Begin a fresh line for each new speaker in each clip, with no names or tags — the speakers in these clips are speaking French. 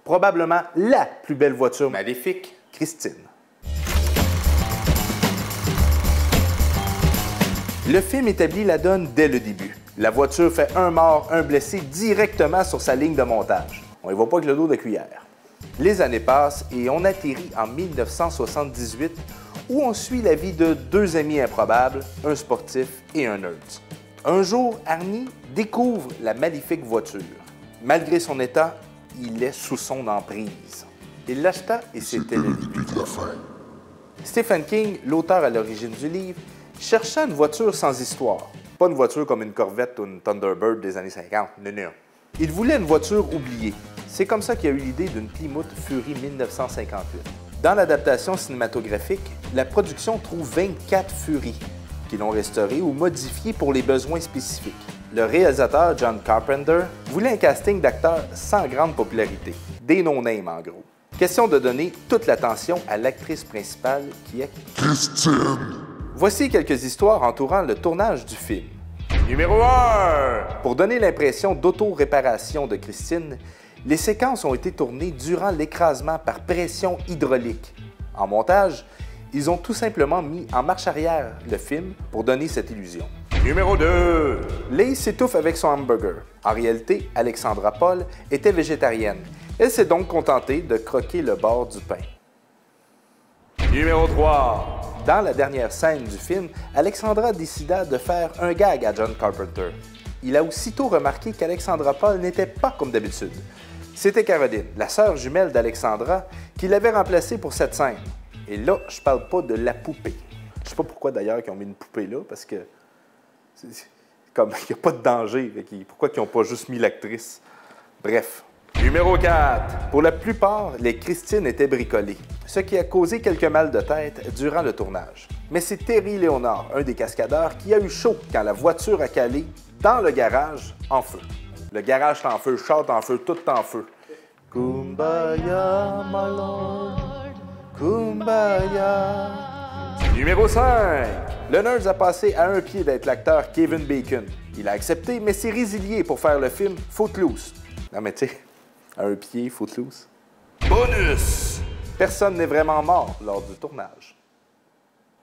Probablement la plus belle voiture maléfique, Christine. Le film établit la donne dès le début. La voiture fait un mort, un blessé directement sur sa ligne de montage. On ne voit pas avec le dos de cuillère. Les années passent et on atterrit en 1978 où on suit la vie de deux amis improbables, un sportif et un nerd. Un jour, Arnie découvre la maléfique voiture. Malgré son état, il est sous son emprise. Il l'acheta et c'était le début de la fin. Stephen King, l'auteur à l'origine du livre, cherchait une voiture sans histoire. Pas une voiture comme une Corvette ou une Thunderbird des années 50, non. Il voulait une voiture oubliée. C'est comme ça qu'il a eu l'idée d'une Plymouth Fury 1958. Dans l'adaptation cinématographique, la production trouve 24 Fury, qui l'ont restaurée ou modifiée pour les besoins spécifiques. Le réalisateur John Carpenter voulait un casting d'acteurs sans grande popularité, des no-names en gros. Question de donner toute l'attention à l'actrice principale qui est Christine. Voici quelques histoires entourant le tournage du film. Numéro 1! Pour donner l'impression d'auto-réparation de Christine, les séquences ont été tournées durant l'écrasement par pression hydraulique. En montage, ils ont tout simplement mis en marche arrière le film pour donner cette illusion. Numéro 2! Leigh s'étouffe avec son hamburger. En réalité, Alexandra Paul était végétarienne. Elle s'est donc contentée de croquer le bord du pain. Numéro 3! Dans la dernière scène du film, Alexandra décida de faire un gag à John Carpenter. Il a aussitôt remarqué qu'Alexandra Paul n'était pas comme d'habitude. C'était Caroline, la sœur jumelle d'Alexandra, qui l'avait remplacée pour cette scène. Et là, je parle pas de la poupée. Je sais pas pourquoi d'ailleurs qu'ils ont mis une poupée là, parce que comme il n'y a pas de danger. Pourquoi ils n'ont pas juste mis l'actrice? Bref. Numéro 4. Pour la plupart, les Christine étaient bricolées, ce qui a causé quelques mal de tête durant le tournage. Mais c'est Terry Léonard, un des cascadeurs, qui a eu chaud quand la voiture a calé dans le garage en feu. Le garage est en feu, le char est en feu, tout est en feu. Kumbaya, my lord, Kumbaya. Numéro 5. Le nerd a passé à un pied d'être l'acteur Kevin Bacon. Il a accepté, mais s'est résilié pour faire le film Footloose. Non mais tu sais, à un pied, Footloose. Bonus! Personne n'est vraiment mort lors du tournage.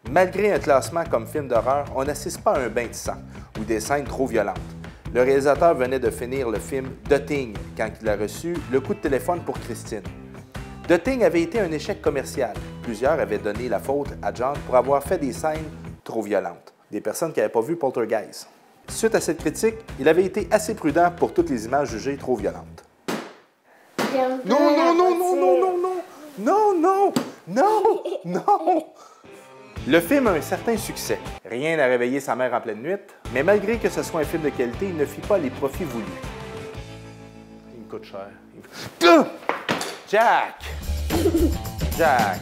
Malgré un classement comme film d'horreur, on n'assiste pas à un bain de sang ou des scènes trop violentes. Le réalisateur venait de finir le film The Thing quand il a reçu le coup de téléphone pour Christine. The Thing avait été un échec commercial. Plusieurs avaient donné la faute à John pour avoir fait des scènes trop violentes. Des personnes qui n'avaient pas vu Poltergeist. Suite à cette critique, il avait été assez prudent pour toutes les images jugées trop violentes. Non, non, non, non, non, non, non! Non, non! Non! Non! Le film a un certain succès. Rien n'a réveillé sa mère en pleine nuit, mais malgré que ce soit un film de qualité, il ne fit pas les profits voulus. Il me coûte cher. Jack! Jack!